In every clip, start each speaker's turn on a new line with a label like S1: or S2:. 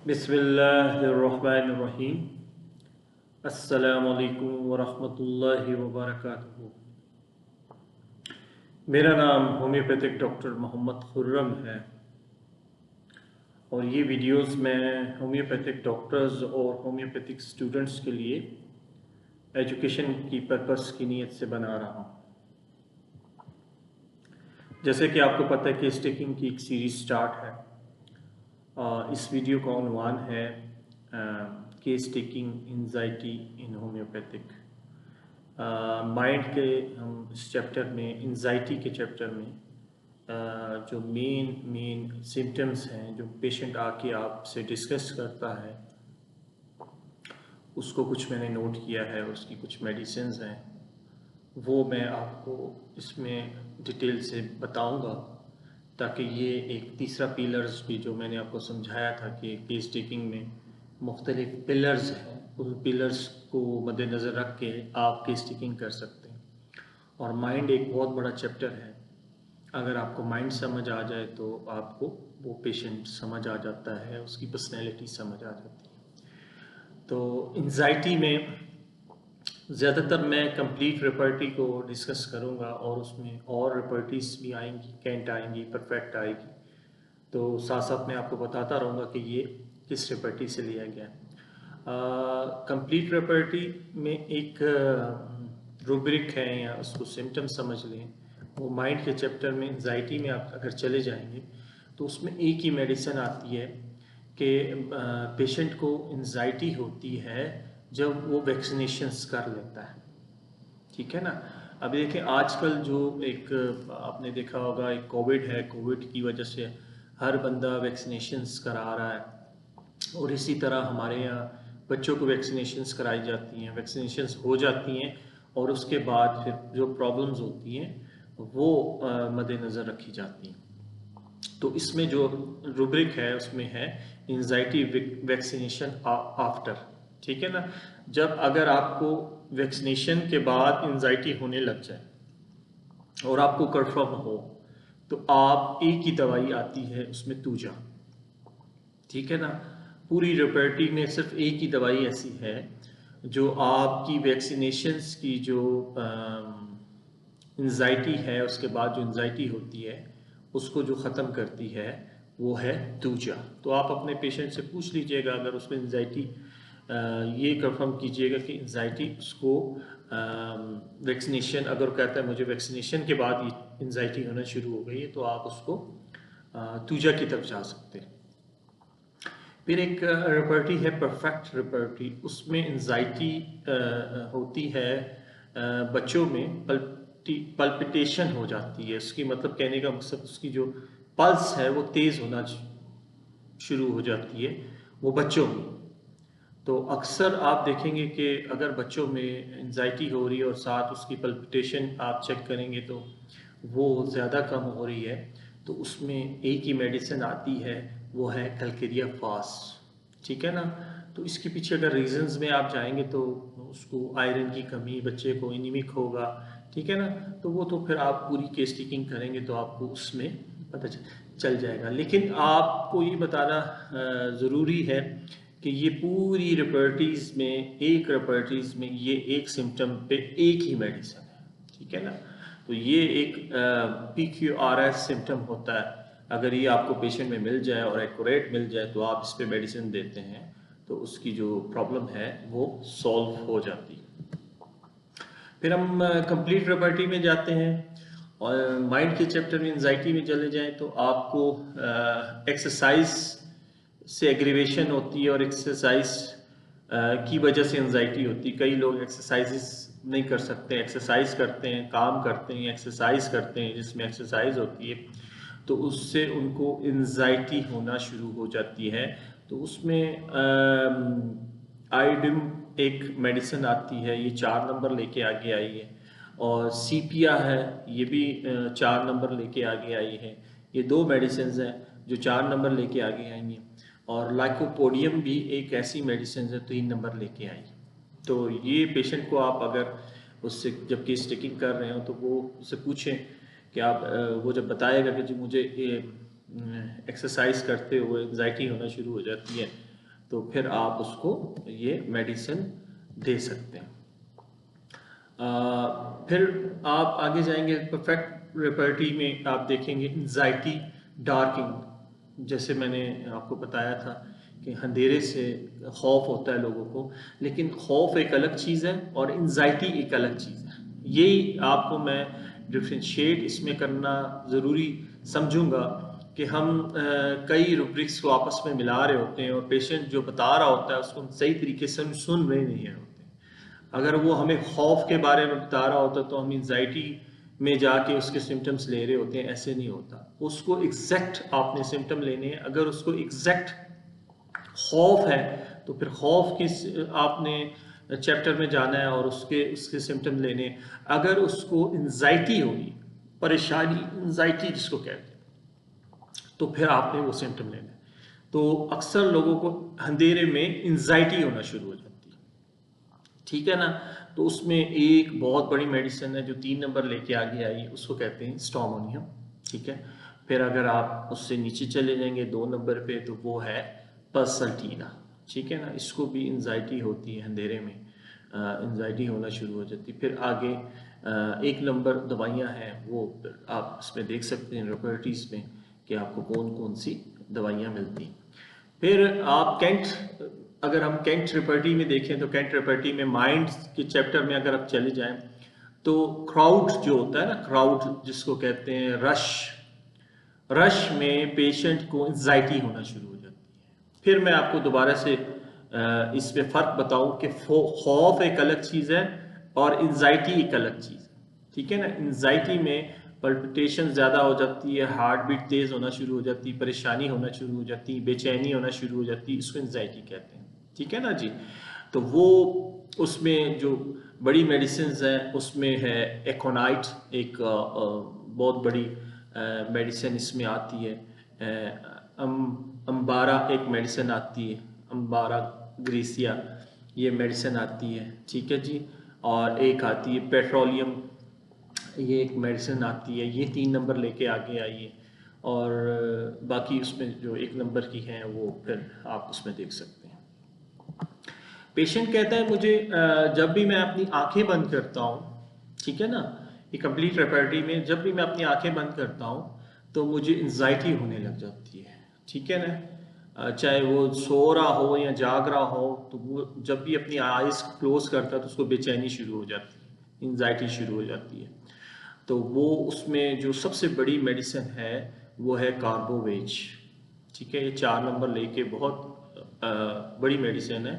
S1: बिस्मिल्लाहिर्रहमानिर्रहीम। अस्सलामुअलैकुम वरहमतुल्लाहि वबरकातुहू। मेरा नाम होम्योपैथिक डॉक्टर मोहम्मद खुर्रम है और ये वीडियोस मैं होम्योपैथिक डॉक्टर्स और होम्योपैथिक स्टूडेंट्स के लिए एजुकेशन की पर्पस की नीयत से बना रहा हूँ। जैसे कि आपको पता है कि स्टिकिंग की एक सीरीज स्टार्ट है। इस वीडियो का उन्वान है केस टेकिंग एंजाइटी इन होम्योपैथिक। माइंड के हम इस चैप्टर में एंजाइटी के चैप्टर में जो मेन सिम्टम्स हैं जो पेशेंट आके आपसे डिस्कस करता है उसको कुछ मैंने नोट किया है, उसकी कुछ मेडिसिन्स हैं वो मैं आपको इसमें डिटेल से बताऊंगा, ताकि ये एक तीसरा पिलर्स भी जो मैंने आपको समझाया था कि केस टेकिंग में मुख्तलिफ पिलर्स हैं, उन पिलर्स को मद्देनज़र रख के आप केस टेकिंग कर सकते हैं। और माइंड एक बहुत बड़ा चैप्टर है। अगर आपको माइंड समझ आ जाए तो आपको वो पेशेंट समझ आ जाता है, उसकी पर्सनैलिटी समझ आ जाती है। तो एंजाइटी में ज़्यादातर मैं कंप्लीट रेपर्टी को डिस्कस करूँगा और उसमें और रेपर्टीज भी आएंगी, कैंट आएंगी, परफेक्ट आएगी। तो साथ साथ मैं आपको बताता रहूँगा कि ये किस रेपर्टी से लिया गया है। कंप्लीट रेपर्टी में एक रूब्रिक है या उसको सिम्टम समझ लें। वो माइंड के चैप्टर में एंजाइटी में आप अगर चले जाएंगे तो उसमें एक ही मेडिसिन आती है कि पेशेंट को एंजाइटी होती है जब वो वैक्सीनेशंस कर लेता है। ठीक है ना। अभी देखें आजकल जो एक आपने देखा होगा एक कोविड है, कोविड की वजह से हर बंदा वैक्सीनेशंस करा रहा है और इसी तरह हमारे यहाँ बच्चों को वैक्सीनेशंस कराई जाती हैं, वैक्सीनेशंस हो जाती हैं और उसके बाद फिर जो प्रॉब्लम्स होती हैं वो मद्देनज़र रखी जाती हैं। तो इसमें जो रूब्रिक है उसमें है एंजाइटी वैक्सीनेशन आफ्टर। ठीक है ना। जब अगर आपको वैक्सीनेशन के बाद एंजाइटी होने लग जाए और आपको कंफर्म हो तो आप एक ही दवाई आती है उसमें तूजा। ठीक है ना। पूरी रेपर्टी में सिर्फ एक ही दवाई ऐसी है जो आपकी वैक्सीनेशंस की जो एंजाइटी है, उसके बाद जो एंजाइटी होती है उसको जो ख़त्म करती है वो है तूजा। तो आप अपने पेशेंट से पूछ लीजिएगा, अगर उसको एंजाइटी ये कंफर्म कीजिएगा कि एंजाइटी उसको वैक्सीनेशन, अगर कहता है मुझे वैक्सीनेशन के बाद ये एंजाइटी होना शुरू हो गई है, तो आप उसको तूजा की तरफ जा सकते हैं। फिर एक रेपर्टी है परफेक्ट रेपर्टी। उसमें एंजाइटी होती है बच्चों में पल्पिटेशन हो जाती है। उसकी मतलब कहने का मकसद उसकी जो पल्स है वो तेज़ होना शुरू हो जाती है वो बच्चों में। तो अक्सर आप देखेंगे कि अगर बच्चों में एंजाइटी हो रही है और साथ उसकी पल्पिटेशन आप चेक करेंगे तो वो ज़्यादा कम हो रही है, तो उसमें एक ही मेडिसिन आती है, वो है कैलकेरिया फास। ठीक है ना। तो इसके पीछे अगर रीजंस में आप जाएंगे तो उसको आयरन की कमी, बच्चे को एनीमिक होगा। ठीक है ना। तो वो तो फिर आप पूरी केस टेकिंग करेंगे तो आपको उसमें पता चल जाएगा। लेकिन आपको ये बताना ज़रूरी है कि ये पूरी रेपर्टीज़ में, एक रेपर्टीज़ में ये एक सिम्टम पे एक ही मेडिसिन है। ठीक है ना। तो ये एक PQRS सिम्टम होता है। अगर ये आपको पेशेंट में मिल जाए और एक्यूरेट मिल जाए तो आप इस पे मेडिसिन देते हैं तो उसकी जो प्रॉब्लम है वो सॉल्व हो जाती है। फिर हम कंप्लीट रेपर्टी में जाते हैं और माइंड के चैप्टर में एंजाइटी में चले जाएं तो आपको एक्सरसाइज से एग्रीवेशन होती है और एक्सरसाइज की वजह से एंजाइटी होती है। कई लोग एक्सरसाइजेस नहीं कर सकते, एक्सरसाइज करते हैं, काम करते हैं, एक्सरसाइज करते हैं जिसमें एक्सरसाइज होती है, तो उससे उनको एंजाइटी होना शुरू हो जाती है। तो उसमें आइडिम एक मेडिसिन आती है, ये 4 नंबर लेके आगे आई है। और सीपिया है, ये भी 4 नंबर लेके आगे आई है। ये 2 मेडिसिन हैं जो 4 नंबर लेके आगे आई हैं। और लाइकोपोडियम भी एक ऐसी मेडिसिन है 3 नंबर लेके आई। तो ये पेशेंट को आप अगर उससे जब केस टेकिंग कर रहे हो तो वो उससे पूछें कि आप वो जब बताएगा कि जी मुझे एक्सरसाइज करते हुए एंजाइटी होना शुरू हो जाती है, तो फिर आप उसको ये मेडिसिन दे सकते हैं। फिर आप आगे जाएंगे परफेक्ट रेपर्टी में, आप देखेंगे एंजाइटी डार्किंग। जैसे मैंने आपको बताया था कि अंधेरे से खौफ होता है लोगों को, लेकिन खौफ एक अलग चीज़ है और एंजाइटी एक अलग चीज़ है। यही आपको मैं डिफ्रेंशिएट इसमें करना ज़रूरी समझूंगा कि हम कई रूब्रिक्स को आपस में मिला रहे होते हैं और पेशेंट जो बता रहा होता है उसको हम सही तरीके से सुन रहे नहीं होते। अगर वो हमें खौफ के बारे में बता रहा होता तो हम एंजाइटी में जाके उसके सिम्टम्स ले रहे होते हैं, ऐसे नहीं होता। उसको एग्जैक्ट आपने सिम्टम लेने हैं। अगर उसको एग्जैक्ट खौफ है तो फिर खौफ की आपने चैप्टर में जाना है और उसके सिम्टम लेने। अगर उसको एंजाइटी होगी, परेशानी एंजाइटी जिसको कहते हैं, तो फिर आपने वो सिम्टम लेने। तो अक्सर लोगों को अंधेरे में एंजाइटी होना शुरू हो जाती है, ठीक है ना। तो उसमें एक बहुत बड़ी मेडिसिन है जो 3 नंबर लेके आगे आई, उसको कहते हैं स्टोमोनियम, ठीक है। फिर अगर आप उससे नीचे चले जाएंगे 2 नंबर पे, तो वो है पल्सटीना, ठीक है ना। इसको भी एंजाइटी होती है अंधेरे में, एंजाइटी होना शुरू हो जाती है। फिर आगे 1 नंबर दवाइयाँ हैं, वो आप इसमें देख सकते हैं प्रॉपर्टीज़ में कि आपको कौन कौन सी दवाइयाँ मिलती हैं। फिर आप कैंट, अगर हम कैंट रिपर्टी में देखें तो कैंट रिपर्टी में माइंड के चैप्टर में अगर आप चले जाएं तो क्राउड जो होता है ना, क्राउड जिसको कहते हैं रश में पेशेंट को एंजाइटी होना शुरू हो जाती है। फिर मैं आपको दोबारा से इस पे फ़र्क बताऊं कि खौफ एक अलग चीज़ है और एंजाइटी एक अलग चीज़ है, ठीक है ना। एंजाइटी में पल्पिटेशन ज़्यादा हो जाती है, हार्ट बीट तेज़ होना शुरू हो जाती है, परेशानी होना शुरू हो जाती है, बेचैनी होना शुरू हो जाती है, इसको एंजाइटी कहते हैं, ठीक है ना जी। तो वो उसमें जो बड़ी मेडिसिन हैं उसमें है एकोनाइट, एक बहुत बड़ी मेडिसिन इसमें आती है। अम्बारा एक मेडिसिन आती है, अम्बारा ग्रेसिया ये मेडिसिन आती है, ठीक है जी। और एक आती है पेट्रोलियम, ये एक मेडिसिन आती है, ये 3 नंबर लेके आगे आई है। और बाकी उसमें जो 1 नंबर की हैं वो फिर आप उसमें देख सकते हैं। पेशेंट कहता है मुझे जब भी मैं अपनी आंखें बंद करता हूँ, ठीक है ना, ये कंप्लीट रेपर्टी में जब भी मैं अपनी आंखें बंद करता हूँ तो मुझे एंजाइटी होने लग जाती है, ठीक है ना। चाहे वो सो रहा हो या जाग रहा हो, तो वो जब भी अपनी आइज़ क्लोज करता है तो उसको बेचैनी शुरू हो जाती है, एंजाइटी शुरू हो जाती है। तो वो उसमें जो सबसे बड़ी मेडिसिन है वो है कार्बोवेज, ठीक है। ये 4 नंबर लेके बहुत बड़ी मेडिसिन है।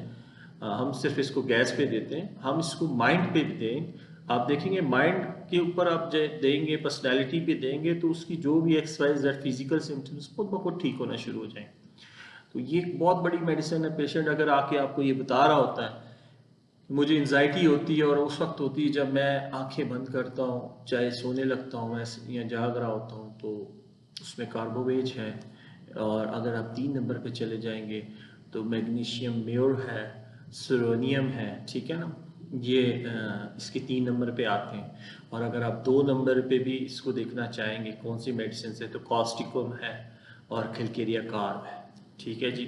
S1: हम सिर्फ इसको गैस पे देते हैं, हम इसको माइंड पे भी दें। आप देखेंगे माइंड के ऊपर आप देंगे, पर्सनैलिटी पे देंगे, तो उसकी जो भी एक्सरसाइज या फिजिकल सिम्टम्स खुद ब खुद ठीक होना शुरू हो जाएंगे। तो ये एक बहुत बड़ी मेडिसिन है। पेशेंट अगर आके आपको ये बता रहा होता है मुझे एंजाइटी होती है और उस वक्त होती है जब मैं आंखें बंद करता हूँ, चाहे सोने लगता हूँ मैं या जाग रहा होता हूँ, तो उसमें कार्बोवेज है। और अगर आप 3 नंबर पे चले जाएंगे तो मैग्नीशियम म्योर है, सेरोनियम है, ठीक है ना। ये इसके 3 नंबर पे आते हैं। और अगर आप 2 नंबर पे भी इसको देखना चाहेंगे कौन सी मेडिसिन है, तो कॉस्टिकम है और खिलकेरिया कार्ब है, ठीक है जी।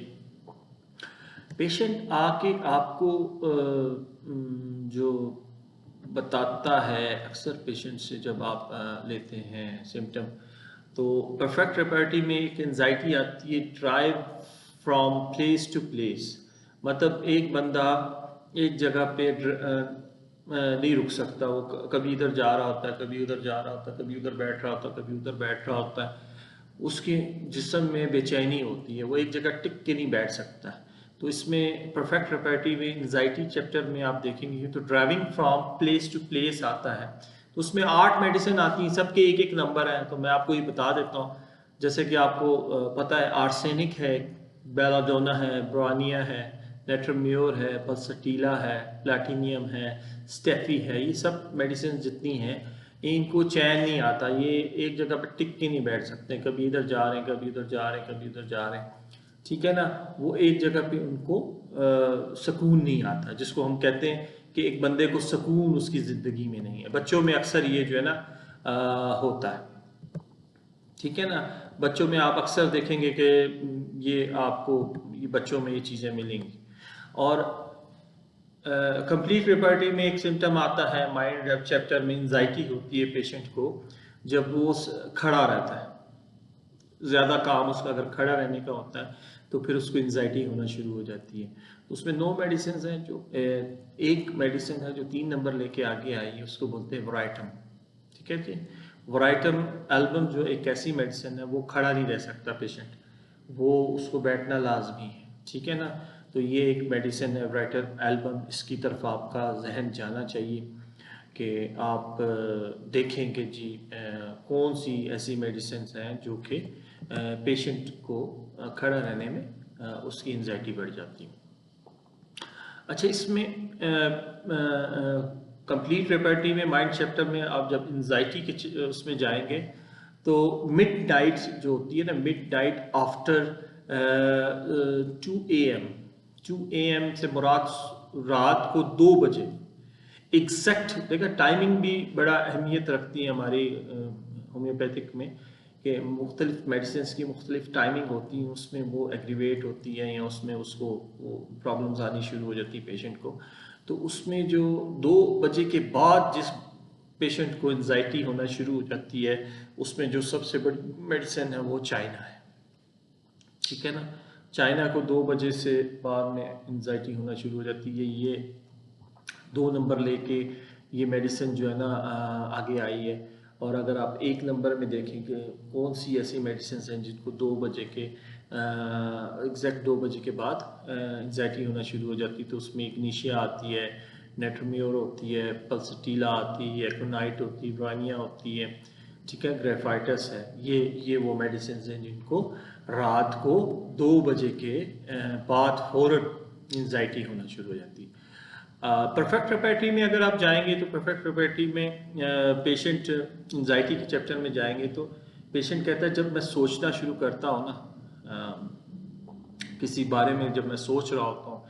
S1: पेशेंट आके आपको जो बताता है, अक्सर पेशेंट से जब आप लेते हैं सिम्टम, तो परफेक्ट रेपर्टी में एक एंजाइटी आती है, drive from place to place. मतलब एक बंदा एक जगह पे नहीं रुक सकता, वो कभी इधर जा रहा होता है, कभी उधर जा रहा होता है, कभी उधर बैठ रहा होता है, कभी उधर बैठ रहा होता है। उसके जिस्म में बेचैनी होती है, वो एक जगह टिक के नहीं बैठ सकता। तो इसमें परफेक्ट रेपर्टी में एंजाइटी चैप्टर में आप देखेंगे तो driving from place to place आता है। तो उसमें 8 मेडिसिन आती हैं, सबके एक एक नंबर हैं। तो मैं आपको ये बता देता हूँ, जैसे कि आपको पता है आर्सेनिक है, बेलाडोना है, ब्रानिया है, नेट्रोम्योर है, पल्सटीला है, प्लैटिनियम है, स्टेफी है। ये सब मेडिसिन जितनी हैं इनको चैन नहीं आता, ये एक जगह पर टिक के नहीं बैठ सकते, कभी इधर जा रहे हैं, कभी उधर जा रहे हैं, कभी उधर जा रहे हैं, ठीक है ना। वो एक जगह पे उनको सुकून नहीं आता, जिसको हम कहते हैं कि एक बंदे को सुकून उसकी ज़िंदगी में नहीं है। बच्चों में अक्सर ये जो है ना होता है, ठीक है ना। बच्चों में आप अक्सर देखेंगे कि ये आपको ये बच्चों में ये चीज़ें मिलेंगी। और कंप्लीट रिपेरिटी में एक सिम्टम आता है माइंड चैप्टर में, एंजाइटी होती है पेशेंट को जब वो खड़ा रहता है, ज़्यादा काम उसका अगर खड़ा रहने का होता है तो फिर उसको एंजाइटी होना शुरू हो जाती है। तो उसमें 9 मेडिसिन हैं जो एक मेडिसिन है जो 3 नंबर लेके आगे आई है, उसको बोलते हैं वराइटम। ठीक है जी। वराइटम एल्बम जो एक ऐसी मेडिसिन है, वो खड़ा नहीं रह सकता पेशेंट, वो उसको बैठना लाजमी है। ठीक है ना। तो ये एक मेडिसिन है वराइटम एल्बम, इसकी तरफ आपका जहन जाना चाहिए कि आप देखें कि जी कौन सी ऐसी मेडिसिन हैं जो कि पेशेंट को खड़ा रहने में उसकी एंजाइटी बढ़ जाती है। अच्छा, इसमें कंप्लीट रेपर्टी में माइंड चैप्टर में आप जब एंजाइटी के उसमें जाएंगे तो मिड नाइट जो होती है ना, mid night after 2 AM, 2 AM से मुराद रात को 2 बजे एग्जैक्ट। देखा, टाइमिंग भी बड़ा अहमियत रखती है हमारी होम्योपैथिक में कि मुख्तलिफ मेडिसिन की मुख्तलिफ टाइमिंग होती है, उसमें वो एग्रीवेट होती है या उसमें उसको वो प्रॉब्लम्स आनी शुरू हो जाती है पेशेंट को। तो उसमें जो 2 बजे के बाद जिस पेशेंट को एंजाइटी होना शुरू हो जाती है, उसमें जो सबसे बड़ी मेडिसिन है वो चाइना है। ठीक है ना। चाइना को 2 बजे से बाद में एंजाइटी होना शुरू हो जाती है। ये 2 नंबर लेके ये मेडिसिन जो है ना आगे आई है। और अगर आप 1 नंबर में देखें कि कौन सी ऐसी मेडिसिन हैं जिनको 2 बजे के एग्जैक्ट 2 बजे के बाद एंजाइटी होना शुरू हो जाती है, तो उसमें इग्निशिया आती है, नेट्रोम्योर होती है, पल्सटीला आती है, एक्रोनाइट होती है, ब्रानिया होती है। ठीक है, ग्रेफाइटस है। ये वो मेडिसिन हैं जिनको रात को 2 बजे के बाद फ़ौरन एंजाइटी होना शुरू हो जाती है। परफेक्ट रेपेटी में अगर आप जाएंगे तो परफेक्ट रेपेटी में पेशेंट एंजाइटी के चैप्टर में जाएंगे तो पेशेंट कहता है जब मैं सोचना शुरू करता हूँ ना किसी बारे में, जब मैं सोच रहा होता हूँ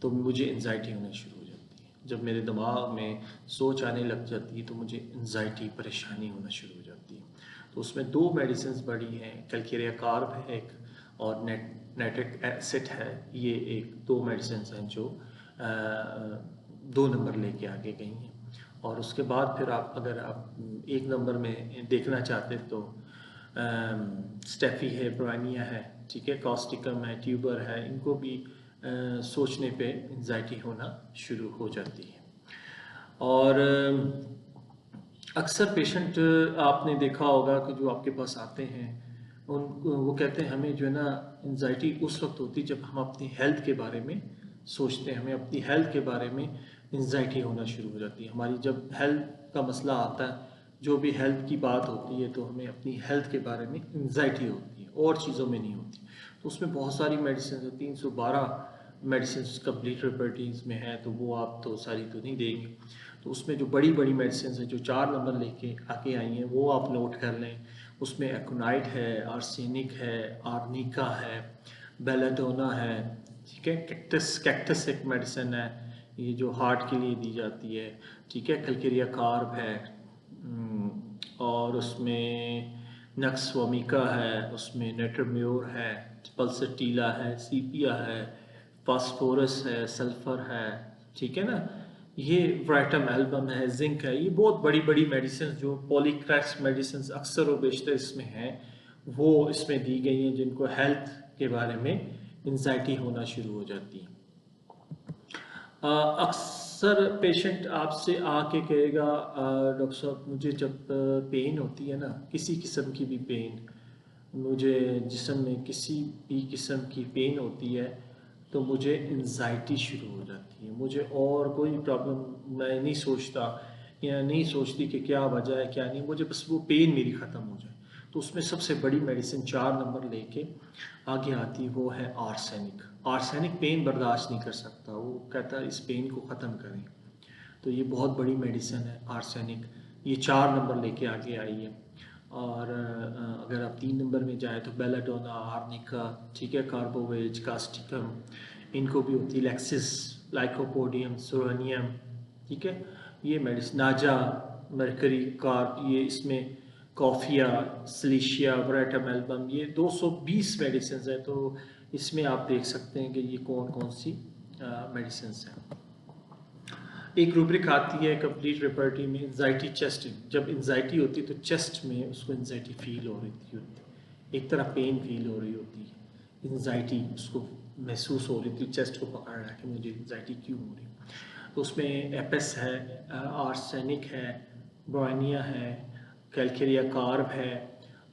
S1: तो मुझे एंजाइटी होना शुरू हो जाती है। जब मेरे दिमाग में सोच आने लग जाती है तो मुझे एंजाइटी, परेशानी होना शुरू हो जाती है। तो उसमें 2 मेडिसिन बड़ी हैं, कैल्केरिया कार्ब है एक और नाइट्रिक एसिड है। ये एक 2 मेडिसिन हैं जो 2 नंबर लेके आगे गई हैं। और उसके बाद फिर आप अगर आप 1 नंबर में देखना चाहते तो स्टेफी है, ब्रानिया है, ठीक है, कॉस्टिकम है, ट्यूबर है। इनको भी सोचने पे एंजाइटी होना शुरू हो जाती है। और अक्सर पेशेंट आपने देखा होगा कि जो आपके पास आते हैं वो कहते हैं हमें जो है ना एंजाइटी उस वक्त होती है जब हम अपनी हेल्थ के बारे में सोचते हैं, हमें अपनी हेल्थ के बारे में एंजाइटी होना शुरू हो जाती है। हमारी जब हेल्थ का मसला आता है, जो भी हेल्थ की बात होती है, तो हमें अपनी हेल्थ के बारे में एंजाइटी होती है और चीज़ों में नहीं होती। तो उसमें बहुत सारी मेडिसिन है, 312 मेडिसिन कंप्लीट रेपर्टीज में है, तो वो आप तो सारी तो नहीं देंगे। तो उसमें जो बड़ी बड़ी मेडिसिन है जो 4 नंबर लेके आके आई हैं वो आप नोट कर लें। उसमें एक्रोनाइट है, आर्सेनिक है, आर्निका है, बेलाडोना है, ठीक है, कैक्टस एक मेडिसिन है, ये जो हार्ट के लिए दी जाती है। ठीक है, कैल्केरिया कार्ब है, और उसमें नक्स वोमिका है, उसमें नेट्रोम्योर है, पल्सटीला है, सीपिया है, फास्फोरस है, सल्फर है। ठीक है ना। ये वाइटम एल्बम है, जिंक है। ये बहुत बड़ी बड़ी मेडिसिन जो पॉलीक्रैक्स मेडिसिन अक्सर व बेशतर इसमें हैं, वो इसमें दी गई हैं जिनको हेल्थ के बारे में एंजाइटी होना शुरू हो जाती है। अक्सर पेशेंट आपसे आके कहेगा डॉक्टर साहब मुझे जब पेन होती है ना, किसी किस्म की भी पेन, मुझे जिस्म में किसी भी किस्म की पेन होती है तो मुझे एंजाइटी शुरू हो जाती है। मुझे और कोई प्रॉब्लम मैं नहीं सोचता या नहीं सोचती कि क्या वजह है क्या नहीं, मुझे बस वो पेन मेरी ख़त्म हो जाए। तो उसमें सबसे बड़ी मेडिसिन 4 नंबर लेके आगे आती वो है आर्सेनिक। आर्सेनिक पेन बर्दाश्त नहीं कर सकता, वो कहता है इस पेन को ख़त्म करें। तो ये बहुत बड़ी मेडिसिन है आर्सेनिक, ये 4 नंबर लेके आगे आई है। और अगर आप 3 नंबर में जाए तो बेलाडोना, आर्निका, ठीक है, कार्बोवेज, कास्टिकम, इनको भी होती है, लेक्सिस, लाइकोपोडियम, सोरानियम। ठीक है, ये मेडिसिन, नाजा, मरकरी, कार्ब, ये इसमें कॉफिया, सिलिशिया, वराइटम एल्बम, ये 220 मेडिसिन है। तो इसमें आप देख सकते हैं कि ये कौन कौन सी मेडिसिन हैं। एक रूब्रिक आती है कंप्लीट रेपर्टरी में, एंजाइटी चेस्ट। जब एंजाइटी होती है तो चेस्ट में उसको एंजाइटी फील हो रही होती है, एक तरह पेन फील हो रही होती है, एंजाइटी उसको महसूस हो रही थी, चेस्ट को पकड़ रहा है कि मुझे एंजाइटी क्यों हो रही। तो उसमें एपिस है, आर्सेनिक है, ब्रोनिया है, कैल्केरिया कार्ब है,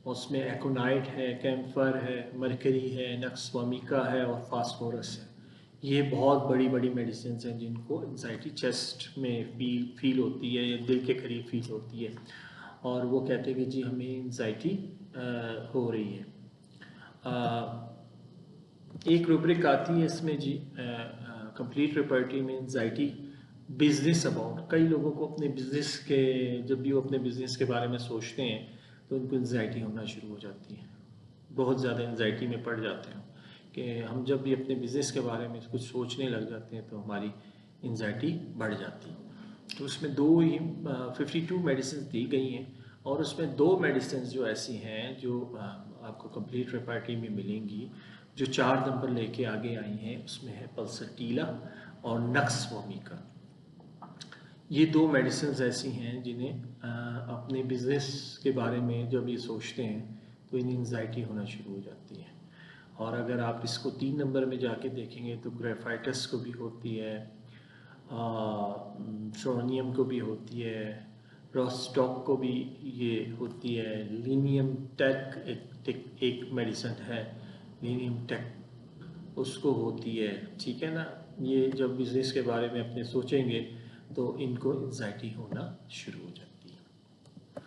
S1: उसमें एकोनाइट है, कैम्फर है, मरकरी है, नक्सवामिका है और फास्फोरस है। ये बहुत बड़ी बड़ी मेडिसिन हैं जिनको एंजाइटी चेस्ट में फील होती है या दिल के करीब फील होती है, और वो कहते हैं कि जी हमें एंजाइटी हो रही है। एक रूब्रिक आती है इसमें जी कंप्लीट रेपर्टरी में, एंजाइटी बिजनेस अबाउट। कई लोगों को अपने बिजनेस के, जब भी वो अपने बिजनेस के बारे में सोचते हैं तो उनको एंजाइटी होना शुरू हो जाती है, बहुत ज़्यादा एंजाइटी में पड़ जाते हैं कि हम जब भी अपने बिजनेस के बारे में कुछ सोचने लग जाते हैं तो हमारी एंजाइटी बढ़ जाती है। तो उसमें 52 मेडिसिन दी गई हैं, और उसमें 2 मेडिसिन जो ऐसी हैं जो आपको कंप्लीट रेपर्टरी में मिलेंगी, जो 4 नंबर लेके आगे आई हैं। उसमें है पल्सटीला और नक्सवामिका। ये 2 मेडिसिन ऐसी हैं जिन्हें अपने बिजनेस के बारे में जब ये सोचते हैं तो इन्हें एंजाइटी होना शुरू हो जाती है। और अगर आप इसको 3 नंबर में जाके देखेंगे तो ग्रेफाइटिस को भी होती है, सोनियम को भी होती है, रोस्टॉक को भी ये होती है, लीनियम टेक एक मेडिसिन है, लीनियम टेक उसको होती है। ठीक है ना, ये जब बिजनेस के बारे में अपने सोचेंगे तो इनको एंजाइटी होना शुरू हो जाती है।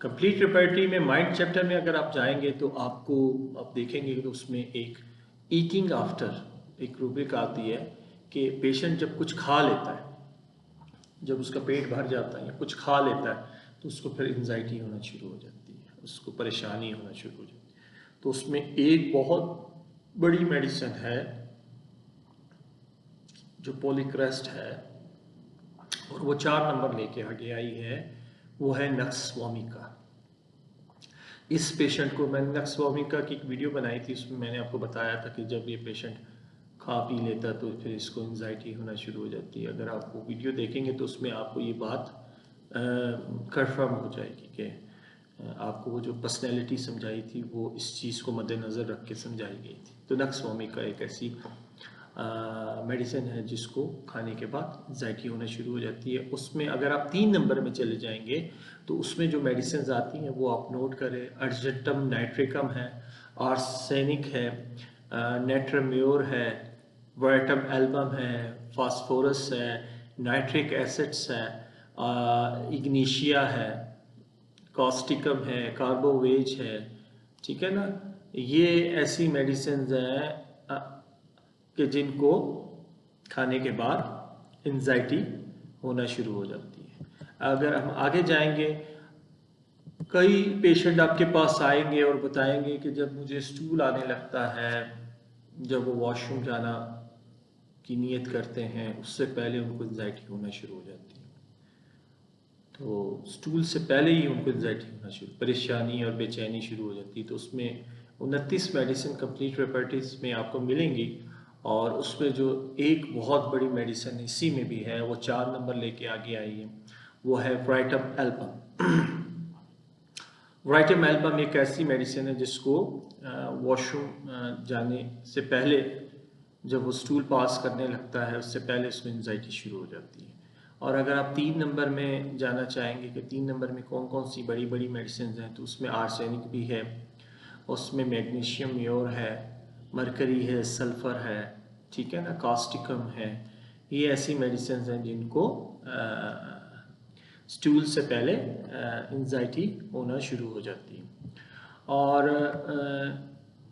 S1: कंप्लीट रेपर्टरी में माइंड चैप्टर में अगर आप जाएंगे तो आपको आप देखेंगे तो उसमें एक ईटिंग आफ्टर एक रूब्रिक आती है कि पेशेंट जब कुछ खा लेता है, जब उसका पेट भर जाता है या कुछ खा लेता है तो उसको फिर एंजाइटी होना शुरू हो जाती है, उसको परेशानी होना शुरू हो जाती है। तो उसमें एक बहुत बड़ी मेडिसिन है जो पॉलीक्रेस्ट है, और वो 4 नंबर लेके आगे आई है, वो है नक्सवामिका। इस पेशेंट को मैंने नक्सवामिका की एक वीडियो बनाई थी, उसमें मैंने आपको बताया था कि जब ये पेशेंट खा पी लेता तो फिर इसको एंजाइटी होना शुरू हो जाती है। अगर आप वो वीडियो देखेंगे तो उसमें आपको ये बात कंफर्म हो जाएगी कि आपको वो जो पर्सनैलिटी समझाई थी वो इस चीज़ को मद्देनज़र रख के समझाई गई थी। तो नक्सवामिका एक ऐसी मेडिसिन है जिसको खाने के बाद एंजाइटी होना शुरू हो जाती है। उसमें अगर आप 3 नंबर में चले जाएंगे तो उसमें जो मेडिसिन आती हैं वो आप नोट करें। अर्जेंटम नाइट्रिकम है, आर्सेनिक है, नेट्रम्योर है, वराइटम एल्बम है, फास्फोरस है, नाइट्रिक एसिड्स है, इग्नीशिया है, कॉस्टिकम है, कार्बोवेज है। ठीक है ना, ये ऐसी मेडिसिन हैं कि जिनको खाने के बाद एंजाइटी होना शुरू हो जाती है। अगर हम आगे जाएंगे, कई पेशेंट आपके पास आएंगे और बताएंगे कि जब मुझे स्टूल आने लगता है, जब वो वॉशरूम जाना की नीयत करते हैं उससे पहले उनको एंजाइटी होना शुरू हो जाती है। तो स्टूल से पहले ही उनको एंजाइटी होना शुरू, परेशानी और बेचैनी शुरू हो जाती है। तो उसमें 29 मेडिसिन कंप्लीट रेपर्टरीज में आपको मिलेंगी, और उसमें जो एक बहुत बड़ी मेडिसिन इसी में भी है वो 4 नंबर लेके आगे आई है, वो है वराइटम एल्बम। वराइटम एल्बम एक ऐसी मेडिसिन है जिसको वॉशरूम जाने से पहले, जब वो स्टूल पास करने लगता है उससे पहले उसमें एंजाइटी शुरू हो जाती है। और अगर आप 3 नंबर में जाना चाहेंगे कि 3 नंबर में कौन कौन सी बड़ी बड़ी मेडिसिन हैं, तो उसमें आर्सेनिक भी है, उसमें मैग्नीशियम म्योर है, मरकरी है, सल्फर है, ठीक है ना, कास्टिकम है। ये ऐसी मेडिसिन हैं जिनको स्टूल से पहले एंजाइटी होना शुरू हो जाती है। और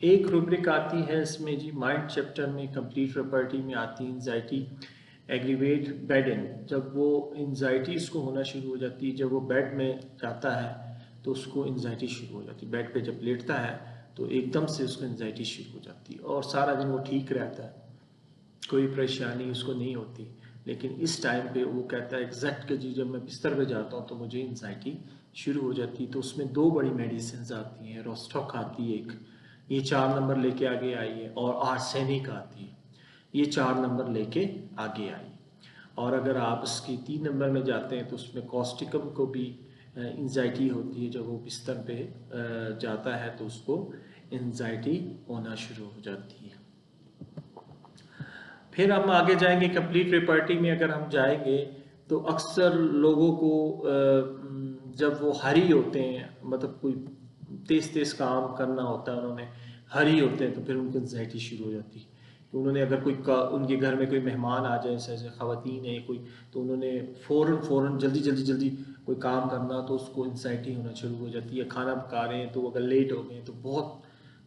S1: एक रूब्रिक आती है इसमें जी माइंड चैप्टर में, कंप्लीट रेपर्टरी में आती है एंजाइटी एग्रीवेट बेड इन। जब वो एंजाइटी इसको होना शुरू हो जाती है, जब वो बेड में जाता है तो उसको एंजाइटी शुरू हो जाती है। बेड पे जब लेटता है तो एकदम से उसको एंजाइटी शुरू हो जाती है, और सारा दिन वो ठीक रहता है, कोई परेशानी उसको नहीं होती। लेकिन इस टाइम पे वो कहता है एग्जैक्ट कि जी जब मैं बिस्तर पे जाता हूँ तो मुझे एंजाइटी शुरू हो जाती है, तो उसमें 2 बड़ी मेडिसिन आती हैं। रोस्टॉक आती है एक, ये 4 नंबर लेके आगे आई है, और आर्सेनिक आती है, ये 4 नंबर लेके आगे आई। और अगर आप इसकी 3 नंबर में जाते हैं तो उसमें कॉस्टिकम को भी एंजाइटी होती है। जब वो बिस्तर पे जाता है तो उसको एंजाइटी होना शुरू हो जाती है। फिर हम आगे जाएंगे कंप्लीट रेपर्टी में। अगर हम जाएंगे तो अक्सर लोगों को जब वो हरी होते हैं, मतलब कोई तेज तेज काम करना होता है, उन्होंने हरी होते हैं, तो फिर उनको एंजाइटी शुरू हो जाती है। तो उन्होंने अगर उनके घर में कोई मेहमान आ जाए, जैसे ख़वातीन है कोई, तो उन्होंने फ़ौरन जल्दी कोई काम करना, तो उसको एंजाइटी होना शुरू हो जाती है। खाना पका रहे हैं तो अगर लेट हो गए तो बहुत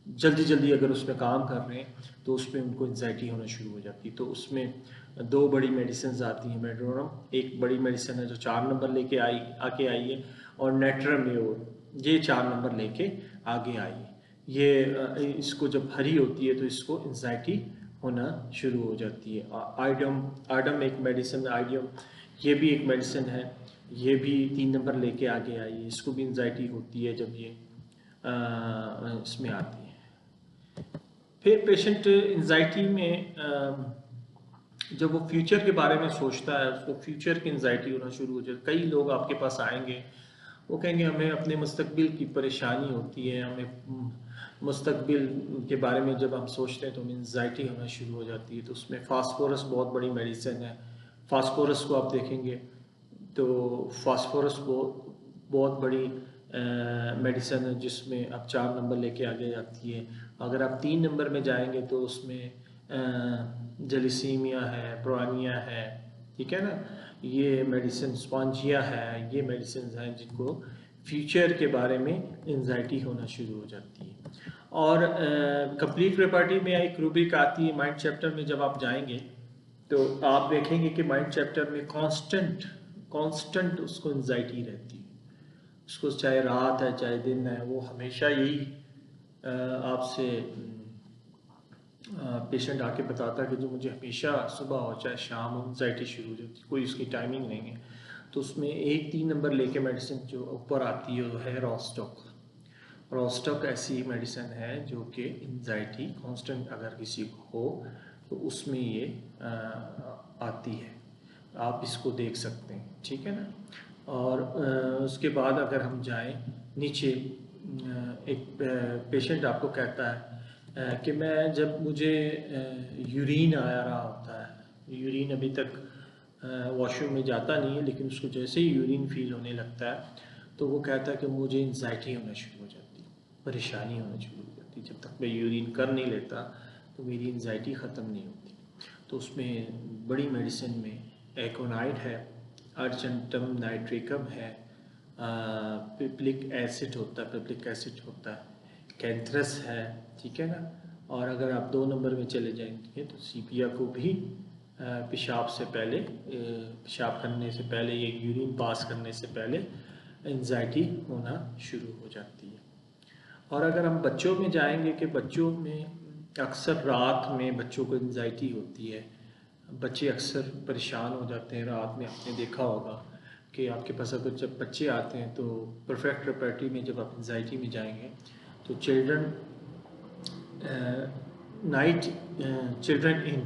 S1: जल्दी अगर उसमें काम कर रहे हैं तो उसमें उनको एंजाइटी होना शुरू हो जाती है। तो उसमें 2 बड़ी मेडिसिन आती हैं। मेड्रोनम एक बड़ी मेडिसिन है जो 4 नंबर लेके आके आई है, और नेट्राम्योर ये 4 नंबर लेके आगे आई है। ये इसको जब हरी होती है तो इसको एंजाइटी होना शुरू हो जाती है। आइडम एक मेडिसिन, आइडियम ये भी एक मेडिसिन है, ये भी 3 नंबर लेके आगे आई है। इसको भी एंजाइटी होती है जब ये इसमें आती है। फिर पेशेंट एंजाइटी में जब वो फ्यूचर के बारे में सोचता है, उसको फ्यूचर की एंजाइटी होना शुरू हो जाती है। कई लोग आपके पास आएंगे, वो कहेंगे हमें अपने मुस्तकबिल की परेशानी होती है, हमें मुस्तकबिल के बारे में जब हम सोचते हैं तो हमें एंजाइटी होना शुरू हो जाती है। तो उसमें फास्फोरस बहुत बड़ी मेडिसिन है। फास्फोरस को आप देखेंगे तो फास्फोरस बहुत बड़ी मेडिसिन है, जिसमें अब 4 नंबर लेके आगे जाती है। अगर आप 3 नंबर में जाएंगे तो उसमें जलिसीमिया है, प्रोनिया है, ठीक है ना, ये मेडिसिन स्पॉन्जिया है, ये मेडिसिन हैं जिनको फ्यूचर के बारे में एंजाइटी होना शुरू हो जाती है। और कंप्लीट रेपर्टी में एक रूब्रिक आती है माइंड चैप्टर में। जब आप जाएंगे तो आप देखेंगे कि माइंड चैप्टर में कांस्टेंट उसको एंजाइटी रहती है। उसको चाहे रात है चाहे दिन है, वो हमेशा यही आपसे पेशेंट आके बताता है कि जो मुझे हमेशा सुबह हो चाहे शाम हो एंजाइटी शुरू हो जाती है, कोई उसकी टाइमिंग नहीं है। तो उसमें एक 3 नंबर लेके मेडिसिन जो ऊपर आती है वो है रोस्टॉक। रोस्टॉक ऐसी मेडिसिन है जो कि एंजाइटी कांस्टेंट अगर किसी को हो तो उसमें ये आती है। आप इसको देख सकते हैं, ठीक है ना। और उसके बाद अगर हम जाएं नीचे, एक पेशेंट आपको कहता है कि मैं जब मुझे यूरिन आ रहा होता है, यूरिन अभी तक वॉशरूम में जाता नहीं है, लेकिन उसको जैसे ही यूरिन फील होने लगता है तो वो कहता है कि मुझे एंजाइटी होना शुरू हो जाती है, परेशानी होना शुरू हो जाती है। जब तक मैं यूरिन कर नहीं लेता तो मेरी एंजाइटी ख़त्म नहीं होती। तो उसमें बड़ी मेडिसिन में एकोनाइट है, अर्जेंटम नाइट्रिकम है, पिप्लिक एसिड होता है, कैंथरस है, ठीक है ना। और अगर आप 2 नंबर में चले जाएंगे तो सीपिया को भी पेशाब से पहले, पेशाब करने से पहले, ये यूरिन पास करने से पहले एंजाइटी होना शुरू हो जाती है। और अगर हम बच्चों में जाएंगे कि बच्चों में अक्सर रात में बच्चों को एंजाइटी होती है। बच्चे अक्सर परेशान हो जाते हैं रात में। आपने देखा होगा कि आपके पास अगर जब बच्चे आते हैं तो परफेक्ट रेपर्टी में जब आप एंजाइटी में जाएंगे तो चिल्ड्रन इन,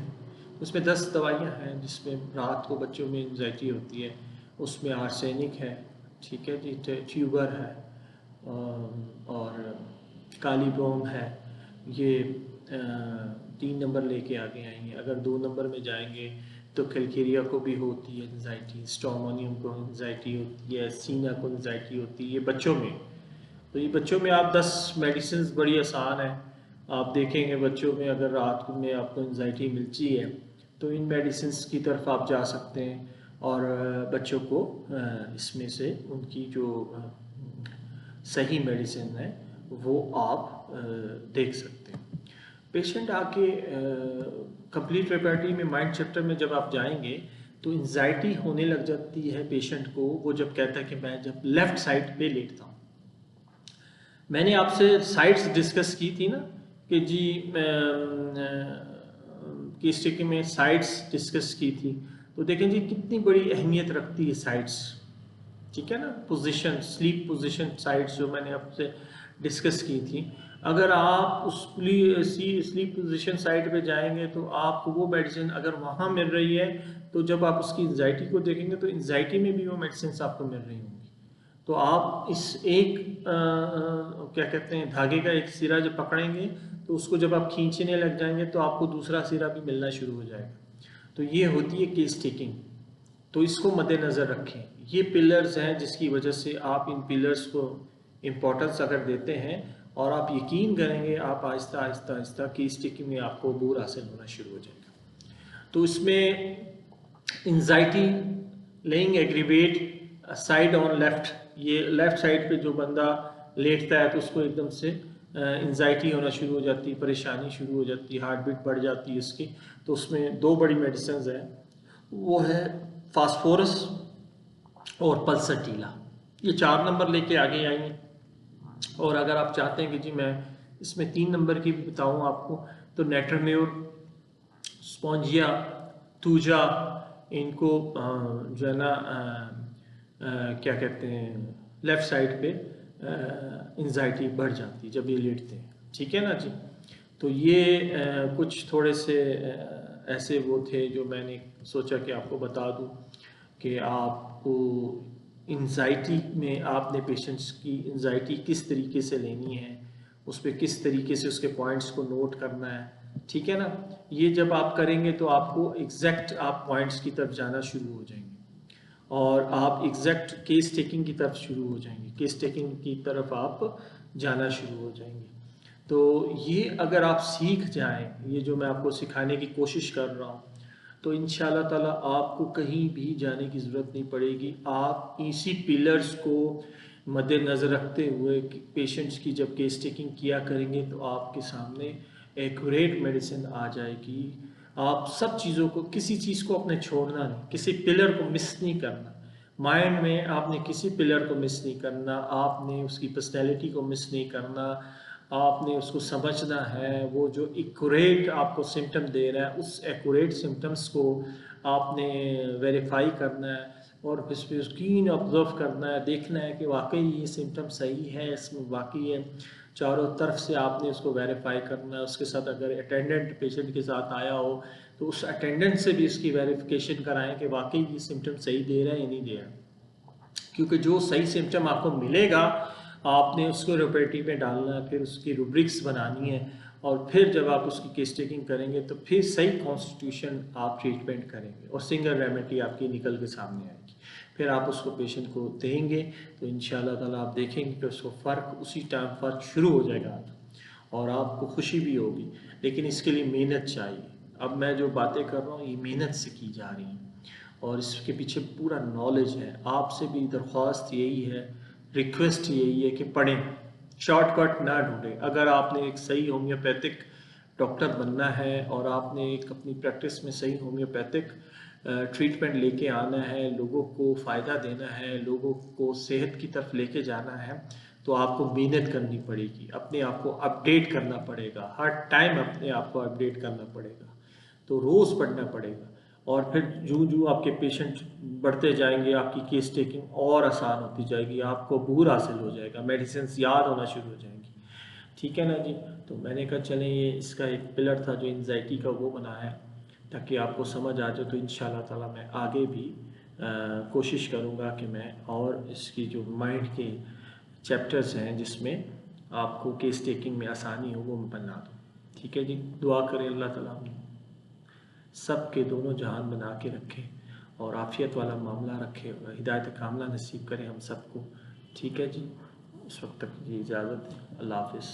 S1: उसमें 10 दवाइयाँ हैं जिसमें रात को बच्चों में एंजाइटी होती है। उसमें आर्सेनिक है, ठीक है जी, ट्यूबर है, और काली ब्रोम है। ये 3 नंबर लेके आगे आई हैं। अगर 2 नंबर में जाएंगे तो कैलकेरिया को भी होती है एंजाइटी, स्टोमोनियम को एंजाइटी होती है, सीना को एंजाइटी होती है, ये बच्चों में। तो ये बच्चों में आप 10 मेडिसिन बड़ी आसान है। आप देखेंगे बच्चों में अगर रात में आपको एंजाइटी मिलती है तो इन मेडिसिन की तरफ आप जा सकते हैं और बच्चों को इसमें से उनकी जो सही मेडिसिन है वो आप देख सकते हैं। पेशेंट आके कंप्लीट रेपर्टी में माइंड चैप्टर में जब आप जाएंगे तो एंजाइटी होने लग जाती है पेशेंट को। वो जब कहता है कि मैं जब लेफ्ट साइड पे लेटता हूँ, मैंने आपसे साइड्स डिस्कस की थी ना कि जी केस स्टडी में साइड्स डिस्कस की थी। तो देखें जी कितनी बड़ी अहमियत रखती है साइड्स। ठीक है ना। पोजीशन, स्लीप पोजीशन साइट्स जो मैंने आपसे डिस्कस की थी, अगर आप उस स्लीप पोजीशन साइट पे जाएंगे तो आपको वो मेडिसिन अगर वहाँ मिल रही है, तो जब आप उसकी एंजाइटी को देखेंगे तो एंजाइटी में भी वो मेडिसिन आपको मिल रही होंगी। तो आप इस एक क्या कहते हैं, धागे का एक सिरा जब पकड़ेंगे तो उसको जब आप खींचने लग जाएंगे तो आपको दूसरा सिरा भी मिलना शुरू हो जाएगा। तो ये होती है केस टेकिंग। तो इसको मद्देनज़र रखें। ये पिलर्स हैं जिसकी वजह से आप इन पिलर्स को इम्पोर्टेंस अगर देते हैं और आप यकीन करेंगे, आप आहिस्ता आहिस्ता आहिस्ता केस टेकिंग में आपको अबूर हासिल होना शुरू हो जाएगा। तो इसमें anxiety, laying aggravate side on left, ये लेफ्ट साइड पे जो बंदा लेटता है तो उसको एकदम से एंजाइटी होना शुरू हो जाती है, परेशानी शुरू हो जाती है, हार्ट बीट बढ़ जाती है इसकी। तो उसमें दो बड़ी मेडिसिन हैं, वो है फास्फोरस और पल्सटीला। ये 4 नंबर लेके आगे आएंगे। और अगर आप चाहते हैं कि जी मैं इसमें 3 नंबर की भी बताऊं आपको, तो नेट्रम्योर, स्पॉन्जिया, तूजा, इनको जो है ना क्या कहते हैं, लेफ़्ट साइड पे एंजाइटी बढ़ जाती है जब ये लेटते हैं। ठीक है ना जी। तो ये कुछ थोड़े से ऐसे वो थे जो मैंने सोचा कि आपको बता दूं कि आपको एंजाइटी में आपने पेशेंट्स की एंजाइटी किस तरीके से लेनी है, उस पर किस तरीके से उसके पॉइंट्स को नोट करना है। ठीक है ना। ये जब आप करेंगे तो आपको एग्जैक्ट आप पॉइंट्स की तरफ जाना शुरू हो जाएंगे और आप एग्जैक्ट केस टेकिंग की तरफ शुरू हो जाएंगे, केस टेकिंग की तरफ आप जाना शुरू हो जाएंगे। तो ये अगर आप सीख जाएं, ये जो मैं आपको सिखाने की कोशिश कर रहा हूँ, तो इंशाल्लाह ताला आपको कहीं भी जाने की ज़रूरत नहीं पड़ेगी। आप इसी पिलर्स को मद्देनज़र रखते हुए पेशेंट्स की जब केस टेकिंग किया करेंगे तो आपके सामने एक्यूरेट मेडिसिन आ जाएगी। आप सब चीज़ों को, किसी चीज़ को अपने छोड़ना नहीं, किसी पिलर को मिस नहीं करना। माइंड में आपने किसी पिलर को मिस नहीं करना, आपने उसकी पर्सनैलिटी को मिस नहीं करना, आपने उसको समझना है। वो जो एक्यूरेट आपको सिम्टम दे रहा है, उस एक्यूरेट सिम्टम्स को आपने वेरीफाई करना है और फिर उसको कीन ऑब्जर्व करना है, देखना है कि वाकई ये सिम्टम सही है, इसमें वाकई है। चारों तरफ से आपने उसको वेरीफाई करना है। उसके साथ अगर अटेंडेंट पेशेंट के साथ आया हो तो उस अटेंडेंट से भी इसकी वेरिफिकेशन कराएं कि वाकई ये सिम्टम सही दे रहा है या नहीं दे रहा। क्योंकि जो सही सिम्टम आपको मिलेगा आपने उसको रेपरेटिव में डालना है, फिर उसकी रूब्रिक्स बनानी है और फिर जब आप उसकी केस टेकिंग करेंगे तो फिर सही कॉन्स्टिट्यूशन आप ट्रीटमेंट करेंगे और सिंगल रेमेडी आपकी निकल के सामने आएगी। फिर आप उसको पेशेंट को देंगे तो इंशाल्लाह ताला आप देखेंगे कि उसको फ़र्क उसी टाइम फ़र्क शुरू हो जाएगा और आपको खुशी भी होगी। लेकिन इसके लिए मेहनत चाहिए। अब मैं जो बातें कर रहा हूँ ये मेहनत से की जा रही हैं और इसके पीछे पूरा नॉलेज है। आपसे भी दरख्वास्त यही है, रिक्वेस्ट यही है कि पढ़ें, शॉर्टकट ना ढूंढें। अगर आपने एक सही होम्योपैथिक डॉक्टर बनना है और आपने एक अपनी प्रैक्टिस में सही होम्योपैथिक ट्रीटमेंट लेके आना है, लोगों को फ़ायदा देना है, लोगों को सेहत की तरफ लेके जाना है, तो आपको मेहनत करनी पड़ेगी, अपने आप को अपडेट करना पड़ेगा, हर टाइम अपने आप को अपडेट करना पड़ेगा। तो रोज़ पढ़ना पड़ेगा और फिर जूँ जूँ आपके पेशेंट बढ़ते जाएंगे आपकी केस टेकिंग और आसान होती जाएगी, आपको अबूर हासिल हो जाएगा, मेडिसिन याद होना शुरू हो जाएंगी। ठीक है ना जी। तो मैंने कहा चलें ये इसका एक पिलर था जो एंजाइटी का, वो बनाया ताकि आपको समझ आ जाए। तो इंशाल्लाह ताला मैं आगे भी कोशिश करूँगा कि मैं और इसकी जो माइंड के चैप्टर्स हैं जिसमें आपको केस टेकिंग में आसानी हो वो मैं बना दूँ। ठीक है जी। दुआ करें अल्लाह ताला सब के दोनों जहान बना के रखे और आफियत वाला मामला रखे और हिदायत कामला नसीब करें हम सबको। ठीक है जी। उस वक्त तक जी इजाज़त है। अल्लाह हाफ़िज़।